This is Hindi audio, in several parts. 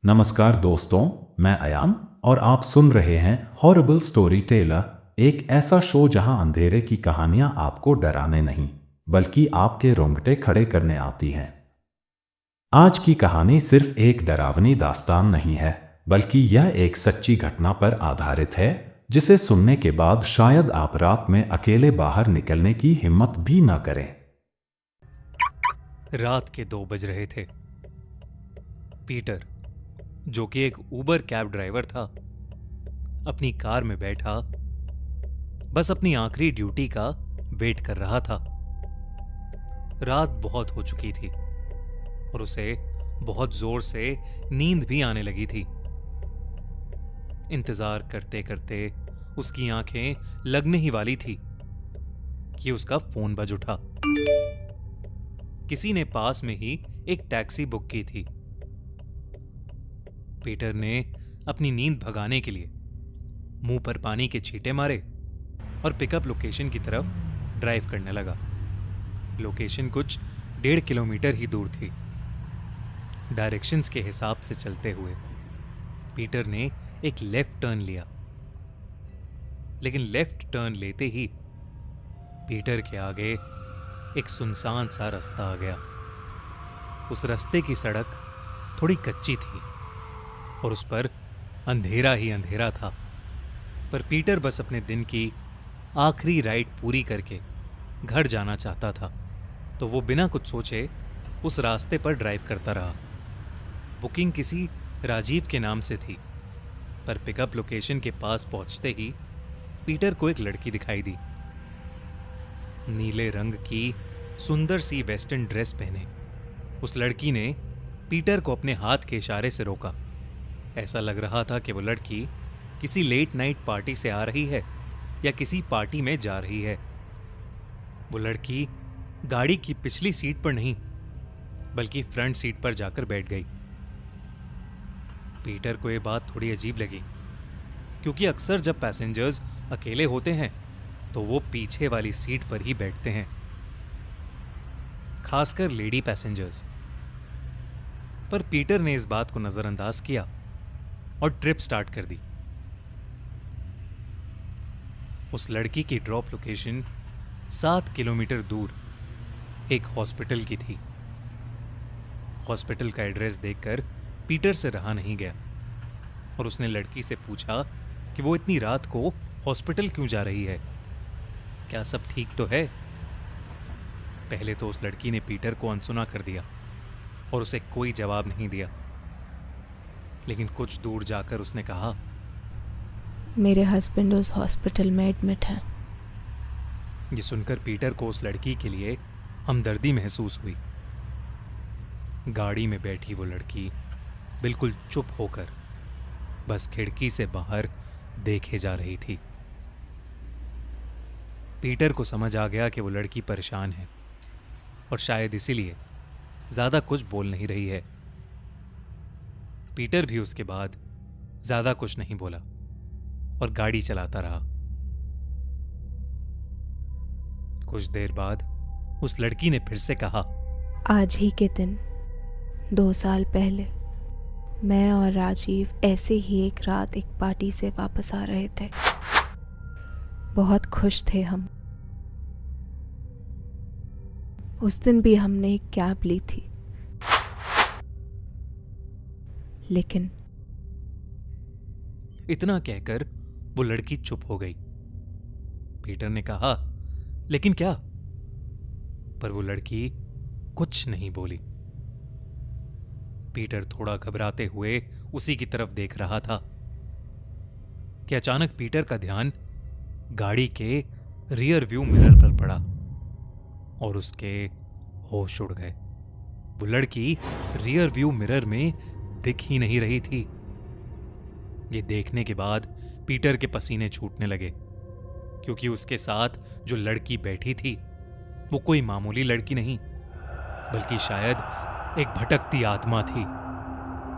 नमस्कार दोस्तों, मैं अयान और आप सुन रहे हैं हॉरिबल स्टोरी टेलर, एक ऐसा शो जहां अंधेरे की कहानियां आपको डराने नहीं बल्कि आपके रोंगटे खड़े करने आती हैं। आज की कहानी सिर्फ एक डरावनी दास्तान नहीं है, बल्कि यह एक सच्ची घटना पर आधारित है जिसे सुनने के बाद शायद आप रात में अकेले बाहर निकलने की हिम्मत भी न करें। रात के 2 बज रहे थे। पीटर, जो कि एक उबर कैब ड्राइवर था, अपनी कार में बैठा बस अपनी आखिरी ड्यूटी का वेट कर रहा था। रात बहुत हो चुकी थी और उसे बहुत जोर से नींद भी आने लगी थी। इंतजार करते करते उसकी आंखें लगने ही वाली थी कि उसका फोन बज उठा। किसी ने पास में ही एक टैक्सी बुक की थी। पीटर ने अपनी नींद भगाने के लिए मुंह पर पानी के छींटे मारे और पिकअप लोकेशन की तरफ ड्राइव करने लगा। लोकेशन कुछ 1.5 किलोमीटर ही दूर थी। डायरेक्शंस के हिसाब से चलते हुए पीटर ने एक लेफ्ट टर्न लिया, लेकिन लेफ्ट टर्न लेते ही पीटर के आगे एक सुनसान सा रास्ता आ गया। उस रास्ते की सड़क थोड़ी कच्ची थी और उस पर अंधेरा ही अंधेरा था, पर पीटर बस अपने दिन की आखिरी राइड पूरी करके घर जाना चाहता था, तो वो बिना कुछ सोचे उस रास्ते पर ड्राइव करता रहा। बुकिंग किसी राजीव के नाम से थी, पर पिकअप लोकेशन के पास पहुंचते ही पीटर को एक लड़की दिखाई दी। नीले रंग की सुंदर सी वेस्टर्न ड्रेस पहने उस लड़की ने पीटर को अपने हाथ के इशारे से रोका। ऐसा लग रहा था कि वो लड़की किसी लेट नाइट पार्टी से आ रही है या किसी पार्टी में जा रही है। वो लड़की गाड़ी की पिछली सीट पर नहीं बल्कि फ्रंट सीट पर जाकर बैठ गई। पीटर को यह बात थोड़ी अजीब लगी, क्योंकि अक्सर जब पैसेंजर्स अकेले होते हैं तो वो पीछे वाली सीट पर ही बैठते हैं, खासकर लेडी पैसेंजर्स। पर पीटर ने इस बात को नजरअंदाज किया और ट्रिप स्टार्ट कर दी। उस लड़की की ड्रॉप लोकेशन 7 किलोमीटर दूर एक हॉस्पिटल की थी। हॉस्पिटल का एड्रेस देखकर पीटर से रहा नहीं गया और उसने लड़की से पूछा कि वो इतनी रात को हॉस्पिटल क्यों जा रही है, क्या सब ठीक तो है। पहले तो उस लड़की ने पीटर को अनसुना कर दिया और उसे कोई जवाब नहीं दिया, लेकिन कुछ दूर जाकर उसने कहा, मेरे हस्बैंड उस हॉस्पिटल में एडमिट हैं। ये सुनकर पीटर को उस लड़की के लिए हमदर्दी महसूस हुई। गाड़ी में बैठी वो लड़की बिल्कुल चुप होकर बस खिड़की से बाहर देखे जा रही थी। पीटर को समझ आ गया कि वो लड़की परेशान है और शायद इसीलिए ज्यादा कुछ बोल नहीं रही है। पीटर भी उसके बाद ज्यादा कुछ नहीं बोला और गाड़ी चलाता रहा। कुछ देर बाद उस लड़की ने फिर से कहा, आज ही के दिन 2 साल पहले मैं और राजीव ऐसे ही एक रात एक पार्टी से वापस आ रहे थे। बहुत खुश थे हम। उस दिन भी हमने एक कैब ली थी, लेकिन इतना कहकर वो लड़की चुप हो गई। पीटर ने कहा, लेकिन क्या? पर वो लड़की कुछ नहीं बोली। पीटर थोड़ा घबराते हुए उसी की तरफ देख रहा था कि अचानक पीटर का ध्यान गाड़ी के रियर व्यू मिरर पर पड़ा और उसके होश उड़ गए। वो लड़की रियर व्यू मिरर में दिख ही नहीं रही थी। ये देखने के बाद पीटर के पसीने छूटने लगे, क्योंकि उसके साथ जो लड़की बैठी थी वो कोई मामूली लड़की नहीं, बल्कि शायद एक भटकती आत्मा थी।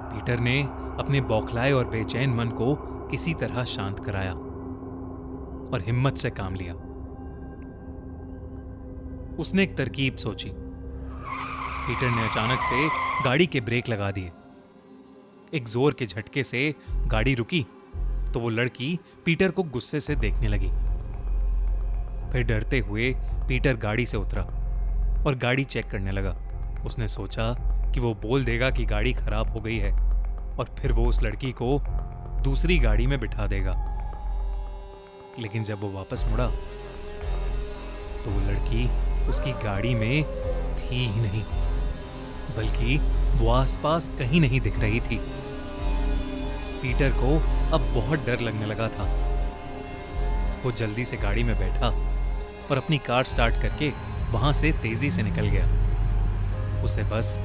पीटर ने अपने बौखलाए और बेचैन मन को किसी तरह शांत कराया और हिम्मत से काम लिया। उसने एक तरकीब सोची। पीटर ने अचानक से गाड़ी के ब्रेक लगा दिए। एक जोर के झटके से गाड़ी रुकी तो वो लड़की पीटर को गुस्से से देखने लगी। फिर डरते हुए पीटर गाड़ी से उतरा और गाड़ी चेक करने लगा। उसने सोचा कि वो बोल देगा कि गाड़ी खराब हो गई है और फिर वो उस लड़की को दूसरी गाड़ी में बिठा देगा। लेकिन जब वो वापस मुड़ा तो वो लड़की उसकी गाड़ी में थी ही नहीं, बल्कि वो आसपास कहीं नहीं दिख रही थी। पीटर को अब बहुत डर लगने लगा था। वो जल्दी से गाड़ी में बैठा और अपनी कार स्टार्ट करके वहां से तेजी से निकल गया। उसे बस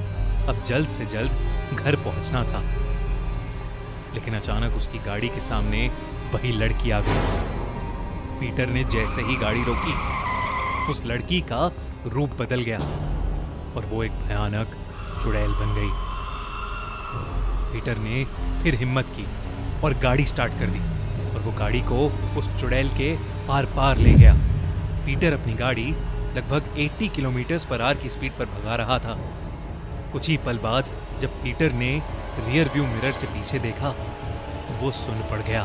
अब जल्द से जल्द घर पहुंचना था। लेकिन अचानक उसकी गाड़ी के सामने वही लड़की आ गई। पीटर ने जैसे ही गाड़ी रोकी, उस लड़की का रूप बदल गया और वो एक भयानक चुड़ैल बन गई। पीटर ने फिर हिम्मत की और गाड़ी स्टार्ट कर दी और वो गाड़ी को उस चुड़ैल के पार पार ले गया। पीटर अपनी गाड़ी लगभग 80 किलोमीटर/आवर की स्पीड पर भगा रहा था। कुछ ही पल बाद जब पीटर ने रियर व्यू मिरर से पीछे देखा तो वो सुन पड़ गया।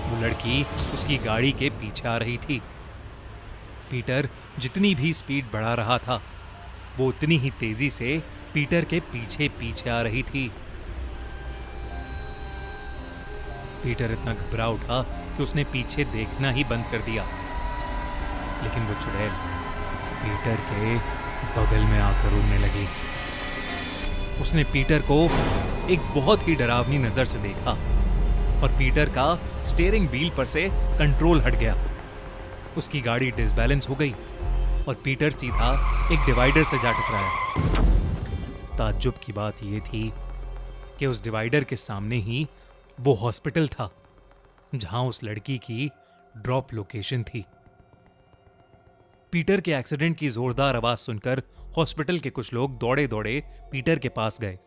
वो लड़की उसकी गाड़ी के पीछे आ रही थी। पीटर जितनी भी स्पीड बढ़ा रहा था, वो उतनी ही तेजी से पीटर के पीछे पीछे आ रही थी। पीटर इतना घबरा उठा कि उसने पीछे देखना ही बंद कर दिया। लेकिन वो चुड़ैल पीटर के बगल में आकर उड़ने लगी। उसने पीटर को एक बहुत ही डरावनी नजर से देखा और पीटर का स्टीयरिंग व्हील पर से कंट्रोल हट गया। उसकी गाड़ी डिसबैलेंस हो गई और पीटर सीधा एक डिवाइडर से जा टकराया। ताज्जुब की बात यह थी कि उस डिवाइडर के सामने ही वो हॉस्पिटल था जहां उस लड़की की ड्रॉप लोकेशन थी। पीटर के एक्सीडेंट की जोरदार आवाज सुनकर हॉस्पिटल के कुछ लोग दौड़े दौड़े पीटर के पास गए।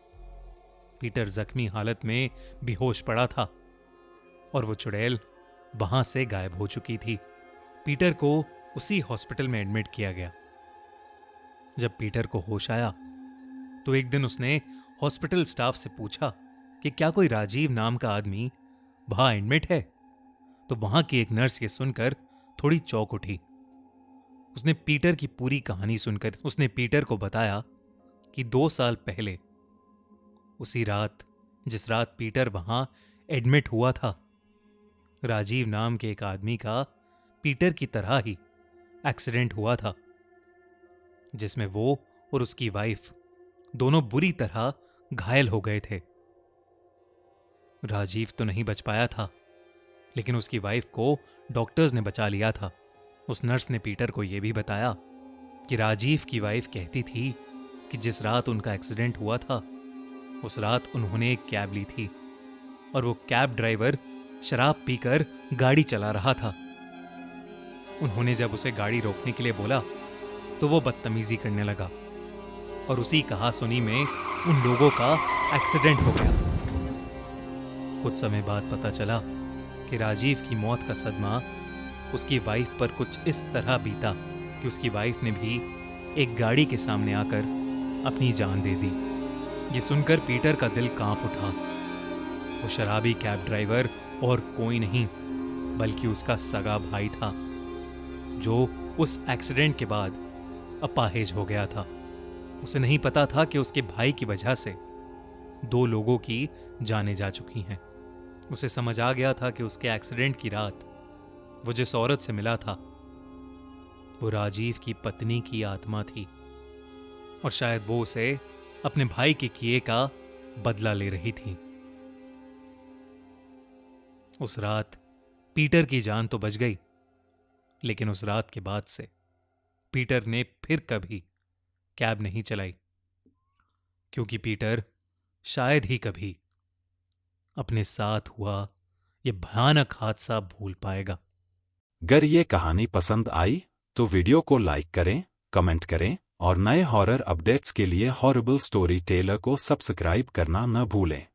पीटर जख्मी हालत में बेहोश पड़ा था और वो चुड़ैल वहां से गायब हो चुकी थी। पीटर को उसी हॉस्पिटल में एडमिट किया गया। जब पीटर को होश आया तो एक दिन उसने हॉस्पिटल स्टाफ से पूछा कि क्या कोई राजीव नाम का आदमी वहां एडमिट है। तो वहां की एक नर्स ये सुनकर थोड़ी चौंक उठी। उसने पीटर की पूरी कहानी सुनकर उसने पीटर को बताया कि 2 साल पहले उसी रात, जिस रात पीटर वहां एडमिट हुआ था, राजीव नाम के एक आदमी का पीटर की तरह ही एक्सीडेंट हुआ था, जिसमें वो और उसकी वाइफ दोनों बुरी तरह घायल हो गए थे। राजीव तो नहीं बच पाया था, लेकिन उसकी वाइफ को डॉक्टर्स ने बचा लिया था। उस नर्स ने पीटर को यह भी बताया कि राजीव की वाइफ कहती थी कि जिस रात उनका एक्सीडेंट हुआ था, उस रात उन्होंने एक कैब ली थी और वो कैब ड्राइवर शराब पीकर गाड़ी चला रहा था। उन्होंने जब उसे गाड़ी रोकने के लिए बोला तो वो बदतमीजी करने लगा और उसी कहासुनी में उन लोगों का एक्सीडेंट हो गया। कुछ समय बाद पता चला कि राजीव की मौत का सदमा उसकी वाइफ पर कुछ इस तरह बीता कि उसकी वाइफ ने भी एक गाड़ी के सामने आकर अपनी जान दे दी। ये सुनकर पीटर का दिल कांप उठा। वो शराबी कैब ड्राइवर और कोई नहीं बल्कि उसका सगा भाई था, जो उस एक्सीडेंट के बाद अपाहिज हो गया था। उसे नहीं पता था कि उसके भाई की वजह से 2 लोगों की जानें जा चुकी हैं। उसे समझ आ गया था कि उसके एक्सीडेंट की रात वो जिस औरत से मिला था वो राजीव की पत्नी की आत्मा थी और शायद वो उसे अपने भाई के किए का बदला ले रही थी। उस रात पीटर की जान तो बच गई, लेकिन उस रात के बाद से पीटर ने फिर कभी कैब नहीं चलाई, क्योंकि पीटर शायद ही कभी अपने साथ हुआ यह भयानक हादसा भूल पाएगा। अगर ये कहानी पसंद आई तो वीडियो को लाइक करें, कमेंट करें और नए हॉरर अपडेट्स के लिए हॉरिबल स्टोरी टेलर को सब्सक्राइब करना न भूलें।